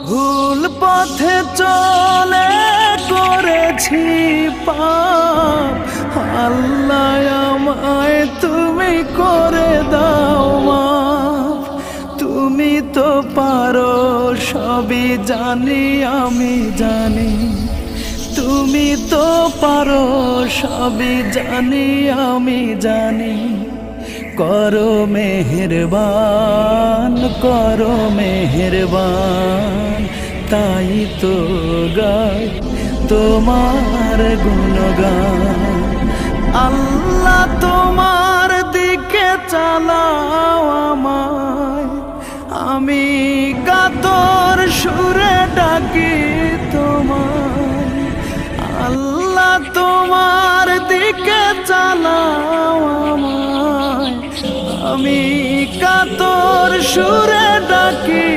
ভুল পথে চলে করেছি পাপ, আল্লাহ আমায় তুমি করে দাও মাফ। তুমি তো পারো সবই জানি আমি জানি, তুমি তো পারো সবই জানি আমি জানি। করো মেহেরবান, করো মেহেরবান, তাই তো গাই তোমার গুণগান। আল্লাহ তোমার দিকে চালাও আমায়, আমি কাতর সুরে ডাকি তোমায়। আল্লাহ তোমার দিকে চালাও আমায়, আমি কাতর সুরে ডাকি